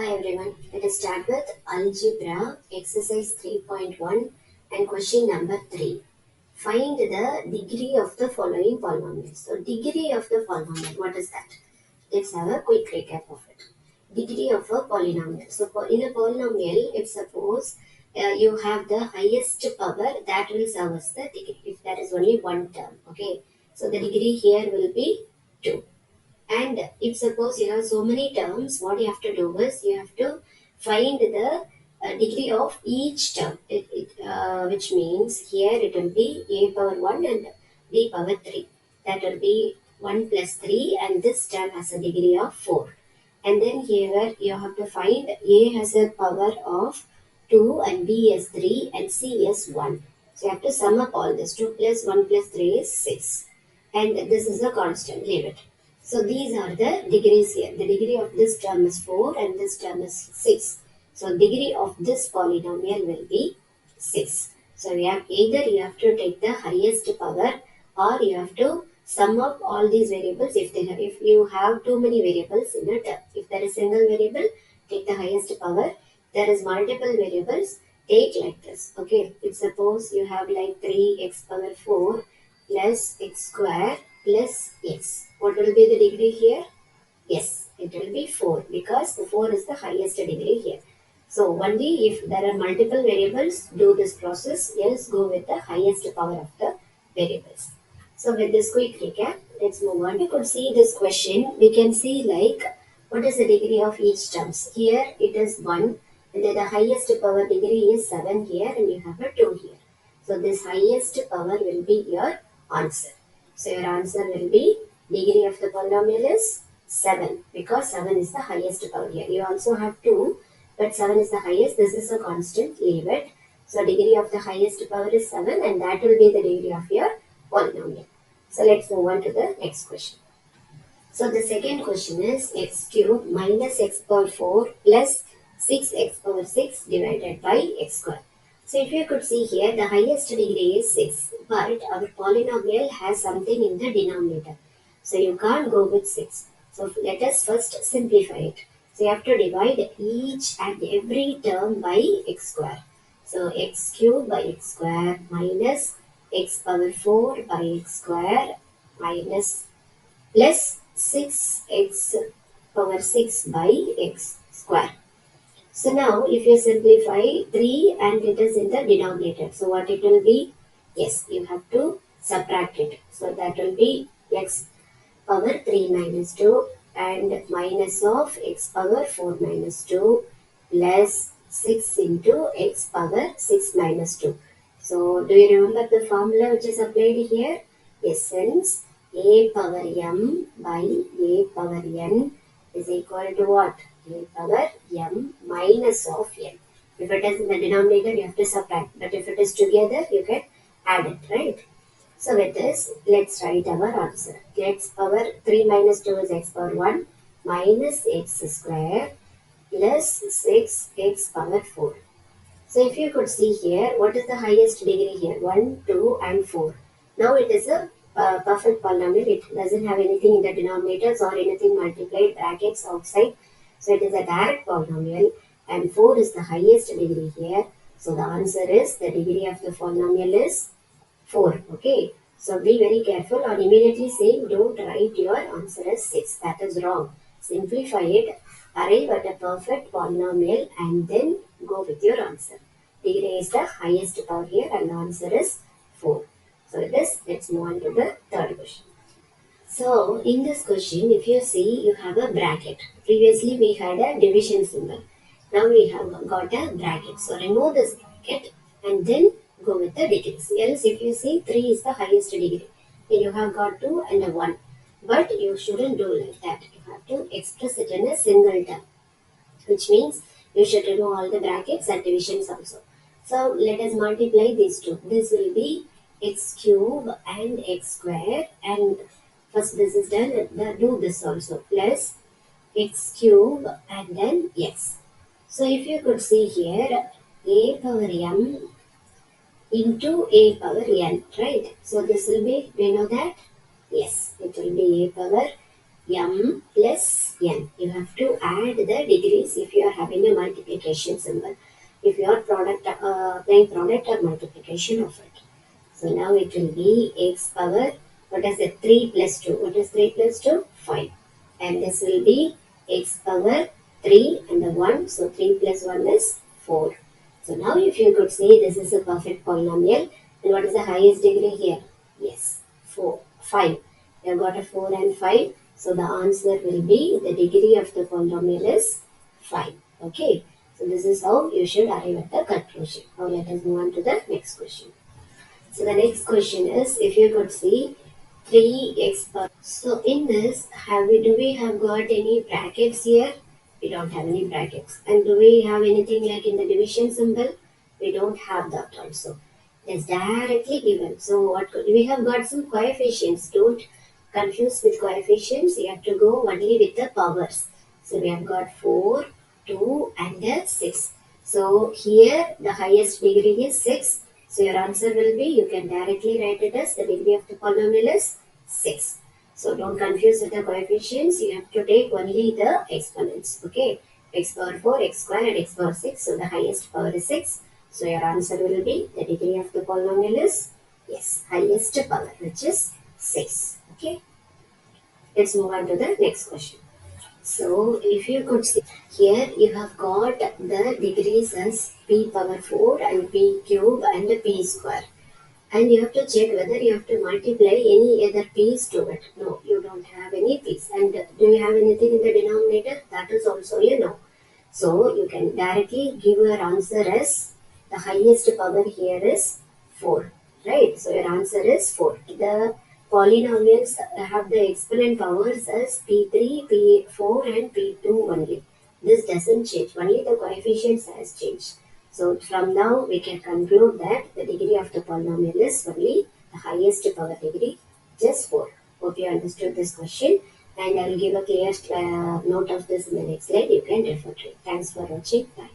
Hi everyone, let us start with Algebra exercise 3.1 and question number 3. Find the degree of the following polynomial. So degree of the polynomial, what is that? Let's have a quick recap of it. Degree of a polynomial. So in a polynomial, if suppose you have the highest power, that will serve as the degree if there is only one term. Okay, so the degree here will be 2. And if suppose you have so many terms, what you have to do is you have to find the degree of each term, which means here it will be a power 1 and b power 3. That will be 1 plus 3 and this term has a degree of 4. And then here you have to find a has a power of 2 and b is 3 and c is 1. So you have to sum up all this. 2 plus 1 plus 3 is 6. And this is a constant, leave it. So these are the degrees here. The degree of this term is 4 and this term is 6. So degree of this polynomial will be 6. So we have either you have to take the highest power or you have to sum up all these variables if you have too many variables in a term. If there is single variable, take the highest power. There is multiple variables, take like this. Okay, if suppose you have like 3x power 4 plus x square plus x. What will be the degree here? Yes, it will be 4 because the 4 is the highest degree here. So only if there are multiple variables, do this process, else go with the highest power of the variables. So with this quick recap, let's move on. We could see this question, we can see like what is the degree of each terms. Here it is 1 and then the highest power degree is 7 here and you have a 2 here. So this highest power will be your answer. So your answer will be degree of the polynomial is 7 because 7 is the highest power here. You also have 2 but 7 is the highest. This is a constant, leave it. So degree of the highest power is 7 and that will be the degree of your polynomial. So let's move on to the next question. So the second question is x cube minus x power 4 plus 6x power 6 divided by x square. So if you could see here, the highest degree is 6, but our polynomial has something in the denominator. So you can't go with 6. So let us first simplify it. So you have to divide each and every term by x square. So x cube by x square minus x power 4 by x square minus plus 6x power 6 by x square. So now if you simplify 3 and it is in the denominator. So what it will be? Yes, you have to subtract it. So that will be x power 3 minus 2 and minus of x power 4 minus 2 plus 6 into x power 6 minus 2. So do you remember the formula which is applied here? Yes, since a power m by a power n is equal to what? A power m minus of n. If it is in the denominator, you have to subtract. But if it is together, you can add it, right? So with this, let's write our answer. X power 3 minus 2 is x power 1 minus x square plus 6x power 4. So if you could see here, what is the highest degree here? 1, 2 and 4. Now it is a perfect polynomial. It doesn't have anything in the denominators or anything multiplied, brackets outside. So it is a direct polynomial and 4 is the highest degree here. So the answer is the degree of the polynomial is 4. Okay. So be very careful on immediately saying don't write your answer as 6. That is wrong. Simplify it, arrive at a perfect polynomial and then go with your answer. Degree is the highest power here and the answer is 4. So with this, let's move on to the third question. So in this question, if you see, you have a bracket. Previously we had a division symbol. Now we have got a bracket. So remove this bracket and then go with the degrees. Else if you see 3 is the highest degree. Then you have got 2 and a 1. But you shouldn't do like that. You have to express it in a single term. Which means you should remove all the brackets and divisions also. So let us multiply these two. This will be x cube and x square and first this is done, do this also plus x cube and then x. So if you could see here a power m into a power n, right? So this will be, we know that? Yes, it will be a power m plus n. You have to add the degrees if you are having a multiplication symbol. If you are playing product or multiplication of it. So now it will be x power, what is it? 3 plus 2. What is 3 plus 2? 5. And this will be x power 3 and the 1. So 3 plus 1 is 4. So now if you could say this is a perfect polynomial, then what is the highest degree here? Yes, 4, 5. You have got a 4 and 5. So the answer will be the degree of the polynomial is 5. Okay. So this is how you should arrive at the conclusion. Now let us move on to the next question. So the next question is, if you could see 3x power. So in this, do we have got any brackets here? We don't have any brackets. And do we have anything like in the division symbol? We don't have that also. It's directly given. So we have got some coefficients. Don't confuse with coefficients. You have to go only with the powers. So we have got 4, 2 and 6. So here the highest degree is 6. So your answer will be, you can directly write it as the degree of the polynomial is 6. So don't confuse with the coefficients. You have to take only the exponents. Okay. X power 4, x square and x power 6. So the highest power is 6. So your answer will be the degree of the polynomial is, yes, highest power, which is 6. Okay. Let's move on to the next question. So if you could see here, you have got the degrees as p power 4 and p cube and p square. And you have to check whether you have to multiply any other p's to it. No, you don't have any p's. And do you have anything in the denominator? That is also a no. So you can directly give your answer as the highest power here is 4. Right? So your answer is 4. The polynomials have the exponent powers as p3, p4 and p2 only. This doesn't change. Only the coefficients has changed. So from now we can conclude that the degree of the polynomial is only the highest power degree, just 4. Hope you understood this question, and I will give a clear note of this in the next slide. You can refer to it. Thanks for watching. Bye.